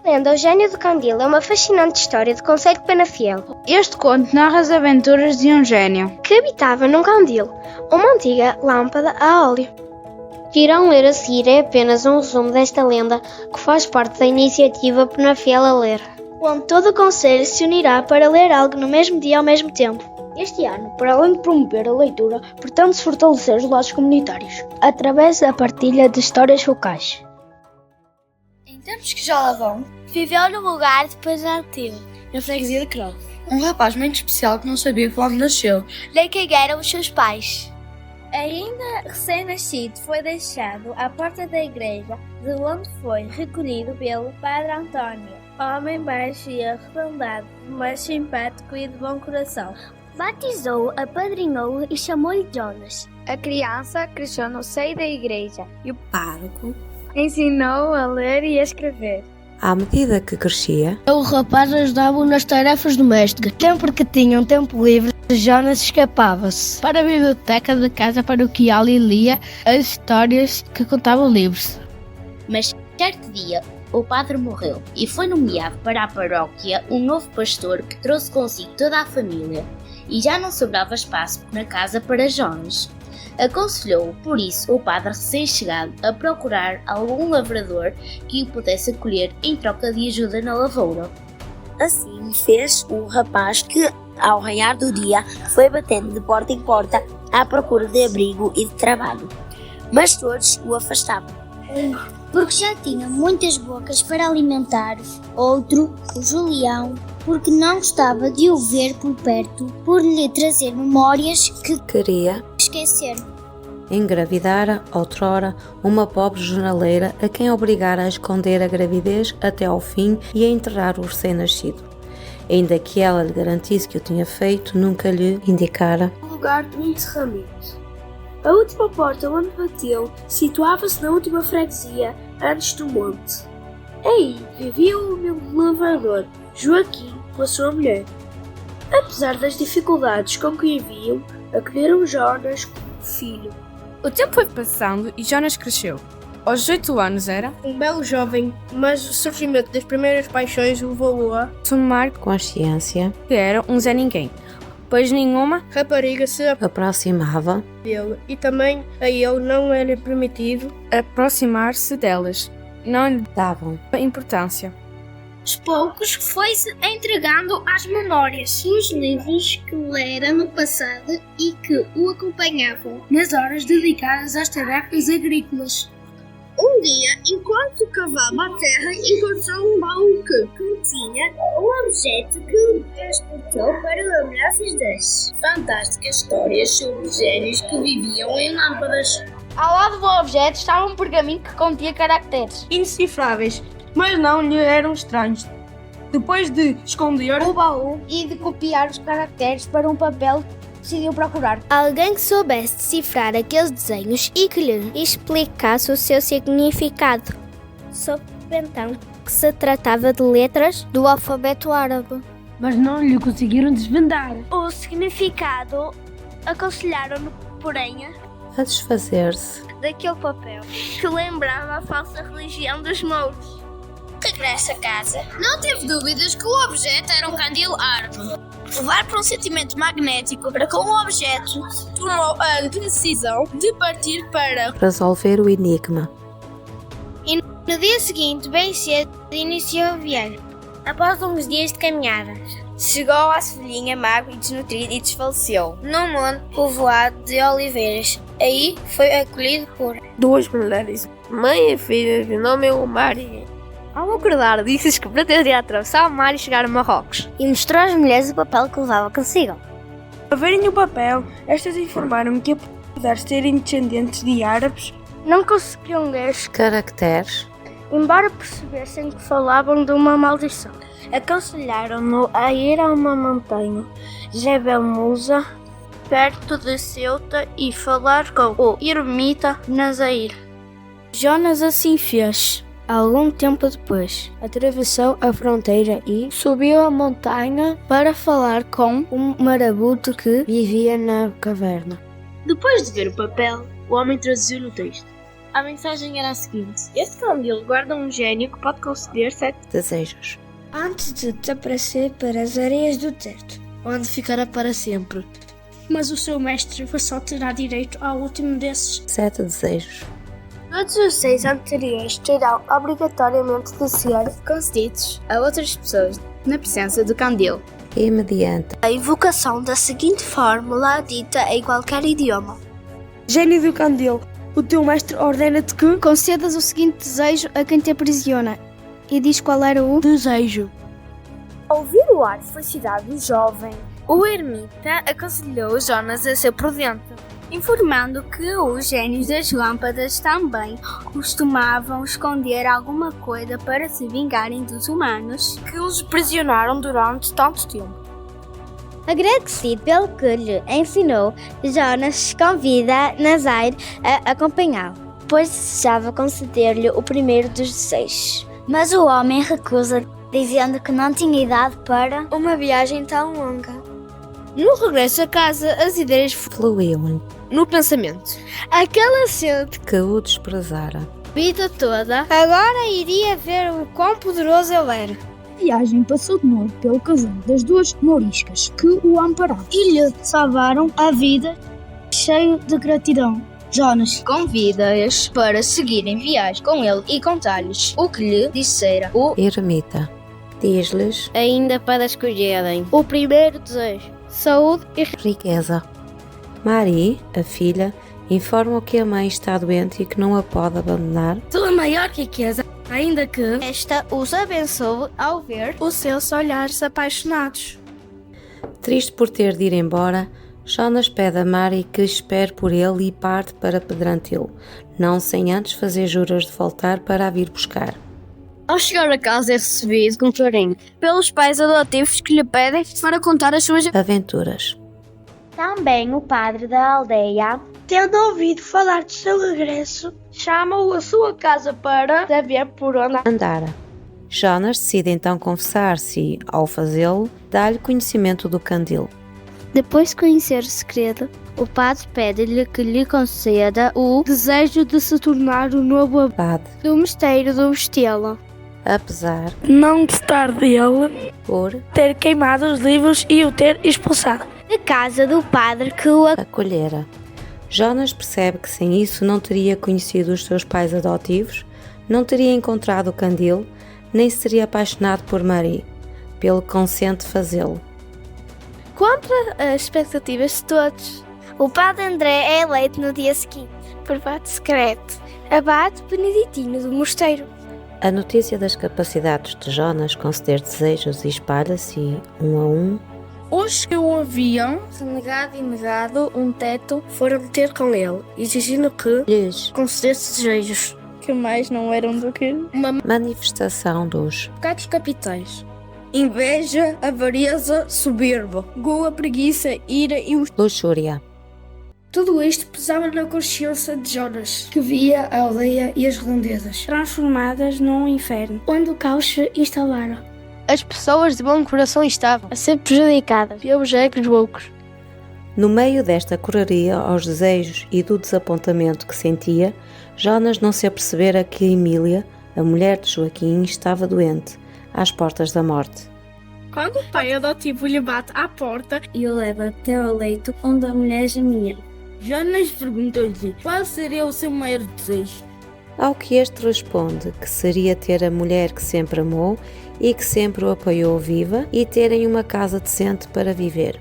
A lenda O Gênio do Candil é uma fascinante história de Conselho de Penafiel, Este conto narra as aventuras de um gênio que habitava num candil, uma antiga lâmpada a óleo. O que irão ler a seguir é apenas um resumo desta lenda que faz parte da iniciativa Penafiel a Ler, onde todo o Conselho se unirá para ler algo no mesmo dia ao mesmo tempo. Este ano, para além de promover a leitura, pretende-se fortalecer os laços comunitários, através da partilha de histórias locais. Em tempos que já lá vão, Viveu no lugar de Pesantil, na freguesia de Crow, um rapaz muito especial que não sabia onde nasceu, nem quem eram os seus pais. Ainda recém-nascido, foi deixado à porta da igreja, de onde foi recolhido pelo Padre António, homem baixo e arredondado, mas simpático e de bom coração. Batizou-o, apadrinhou-o e chamou-lhe Jonas. A criança cresceu no seio da igreja e o pároco ensinou-o a ler e a escrever. À medida que crescia, o rapaz ajudava-o nas tarefas domésticas. Sempre que tinha um tempo livre, Jonas escapava-se para a biblioteca da casa paroquial e lia as histórias que contavam livros. Mas certo dia, o padre morreu e foi nomeado para a paróquia um novo pastor que trouxe consigo toda a família e já não sobrava espaço na casa para Jonas. Aconselhou, por isso, o padre recém-chegado a procurar algum lavrador que o pudesse acolher em troca de ajuda na lavoura. Assim fez o rapaz que, ao raiar do dia, foi batendo de porta em porta à procura de abrigo e de trabalho. Mas todos o afastavam. Porque já tinha muitas bocas para alimentar. Outro, o Julião, porque não gostava de o ver por perto, por lhe trazer memórias que queria esquecer. Engravidara, outrora, uma pobre jornaleira a quem obrigara a esconder a gravidez até ao fim e a enterrar o recém-nascido. Ainda que ela lhe garantisse que o tinha feito, nunca lhe indicara o lugar do enterramento. A última porta onde bateu situava-se na última freguesia, antes do monte. Aí vivia o humilde lavrador, Joaquim, com a sua mulher. Apesar das dificuldades com que viviam, acolheram Jonas como filho. O tempo foi passando e Jonas cresceu. Aos 18 anos era um belo jovem, mas o surgimento das primeiras paixões levou-o a tomar consciência que era um Zé Ninguém, pois nenhuma rapariga se aproximava dele e também a ele não era permitido aproximar-se delas. Não lhe davam importância. Aos poucos foi-se entregando às memórias, os livros que lera no passado e que o acompanhavam nas horas dedicadas às tarefas agrícolas. Um dia, enquanto cavava a terra, encontrou um baú que continha um objeto que o transportou para lembranças das fantásticas histórias sobre gênios que viviam em lâmpadas. Ao lado do objeto estava um pergaminho que continha caracteres indecifráveis, mas não lhe eram estranhos. Depois de esconder o baú e de copiar os caracteres para um papel, decidiu procurar alguém que soubesse decifrar aqueles desenhos e que lhe explicasse o seu significado. Soube então que se tratava de letras do alfabeto árabe. Mas não lhe conseguiram desvendar o significado. Aconselharam-no, porém, a desfazer-se daquele papel que lembrava a falsa religião dos mouros. Regressa a casa. Não teve dúvidas que o objeto era um candil árabe. Levar por um sentimento magnético para com o objeto, tomou a decisão de partir para resolver o enigma. E no dia seguinte, bem cedo, iniciou a viagem. Após longos dias de caminhadas, chegou à Sevilhinha magro e desnutrido e desfaleceu, num monte povoado de oliveiras. Aí foi acolhido por duas mulheres, mãe e filha, de nome Mari. Ao acordar, disse-lhes que pretendia atravessar o mar e chegar a Marrocos. E mostrou às mulheres o papel que levava consigo. Ao verem o papel, estas informaram que apesar de serem descendentes de árabes, não conseguiam ler os caracteres, embora percebessem que falavam de uma maldição. Aconselharam-no a ir a uma montanha, Jebel Musa, perto de Ceuta, e falar com o ermita Nazair. Jonas assim fez. Algum tempo depois, atravessou a fronteira e subiu a montanha para falar com um marabuto que vivia na caverna. Depois de ver o papel, o homem traduziu no texto. A mensagem era a seguinte: este candil guarda um gênio que pode conceder 7 desejos. Antes de desaparecer para as areias do teto, onde ficará para sempre. Mas o seu mestre só terá direito ao último desses 7 desejos. Todos os 6 anteriores terão obrigatoriamente de ser concedidos a outras pessoas na presença do candil. E mediante a invocação da seguinte fórmula dita em qualquer idioma. Gênio do candil, o teu mestre ordena-te que concedas o seguinte desejo a quem te aprisiona. E diz qual era o desejo. Ao viluar a felicidade do jovem, o ermita aconselhou Jonas a ser prudente, informando que os gênios das lâmpadas também costumavam esconder alguma coisa para se vingarem dos humanos que os aprisionaram durante tanto tempo. Agradecido pelo que lhe ensinou, Jonas convida Nazair a acompanhá-lo, pois desejava conceder-lhe o primeiro dos desejos. Mas o homem recusa, dizendo que não tinha idade para uma viagem tão longa. No regresso a casa, as ideias fluíam no pensamento. Aquela sede que o desprezara a vida toda, agora iria ver o quão poderoso ele era. A viagem passou de novo pelo casal das duas mouriscas que o ampararam e lhe salvaram a vida, cheio de gratidão. Jonas convida-as para seguirem viagem com ele e contar-lhes o que lhe dissera o ermita. Diz-lhes ainda para escolherem o primeiro desejo: saúde e riqueza. Marie, a filha, informa que a mãe está doente e que não a pode abandonar. Sua maior riqueza, ainda que esta os abençoe ao ver os seus olhares apaixonados. Triste por ter de ir embora, Jonas pede a Marie que espere por ele e parte para Pedrantil, não sem antes fazer juras de voltar para a vir buscar. Ao chegar a casa é recebido com carinho pelos pais adotivos que lhe pedem para contar as suas aventuras. Também o padre da aldeia, tendo ouvido falar do seu regresso, chama-o à sua casa para saber por onde andara. Jonas decide então confessar-se e, ao fazê-lo, dá-lhe conhecimento do candil. Depois de conhecer o segredo, o padre pede-lhe que lhe conceda o desejo de se tornar o novo abade do mosteiro do Estelo. Apesar de não gostar dele por ter queimado os livros e o ter expulsado da casa do padre que o acolhera. Jonas percebe que sem isso não teria conhecido os seus pais adotivos, não teria encontrado o candil, nem se teria apaixonado por Marie, pelo que consente fazê-lo. Contra as expectativas de todos, o padre André é eleito no dia seguinte, por voto secreto, abade beneditino do mosteiro. A notícia das capacidades de Jonas conceder desejos espalha-se e, um a um, os que o haviam renegado e negado um teto foram ter com ele, exigindo que lhes concedesse desejos, que mais não eram do que uma manifestação dos pecados capitais. Inveja, avareza, soberba, gula, preguiça, ira e luxúria. Tudo isto pesava na consciência de Jonas, que via a aldeia e as redondezas transformadas num inferno, onde o caos se instalara. As pessoas de bom coração estavam a ser prejudicadas pelos egos loucos. No meio desta correria aos desejos e do desapontamento que sentia, Jonas não se apercebera que Emília, a mulher de Joaquim, estava doente, às portas da morte. Quando o pai adotivo lhe bate à porta e o leva até ao leito onde a mulher gemia, Jonas perguntou-lhe qual seria o seu maior desejo. Ao que este responde que seria ter a mulher que sempre amou e que sempre o apoiou viva e terem uma casa decente para viver.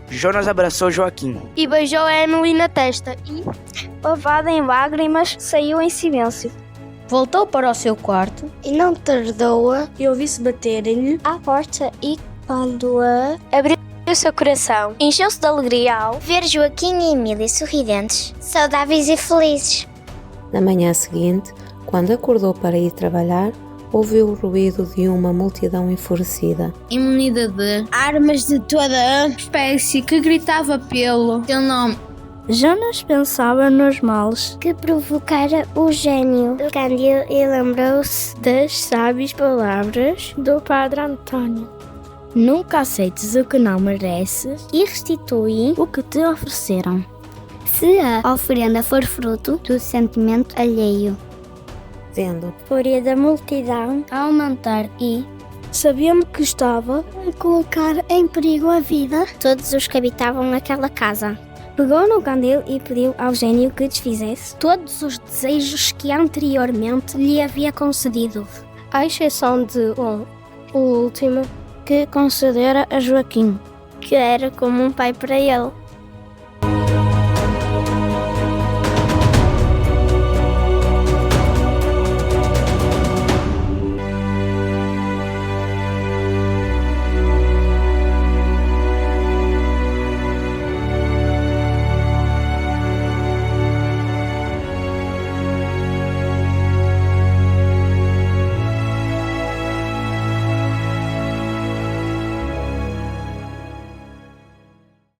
Jonas abraçou Joaquim e beijou a Emily na testa e, lavada em lágrimas, saiu em silêncio. Voltou para o seu quarto e não tardou a ouvir-se baterem-lhe à porta e, quando abriu o seu coração, encheu-se de alegria ao ver Joaquim e Emília sorridentes, saudáveis e felizes. Na manhã seguinte, quando acordou para ir trabalhar, ouviu o ruído de uma multidão enfurecida, munida de armas de toda a espécie, que gritava pelo seu nome. Jonas pensava nos males que provocara o gênio do candil e lembrou-se das sábias palavras do Padre António. Nunca aceites o que não mereces e restitui o que te ofereceram. se a oferenda for fruto do sentimento alheio. Vendo a fúria da multidão a aumentar e, sabendo que estava a colocar em perigo a vida, todos os que habitavam naquela casa, pegou no candil e pediu ao gênio que desfizesse todos os desejos que anteriormente lhe havia concedido, à exceção de o último, que concedera a Joaquim, que era como um pai para ele.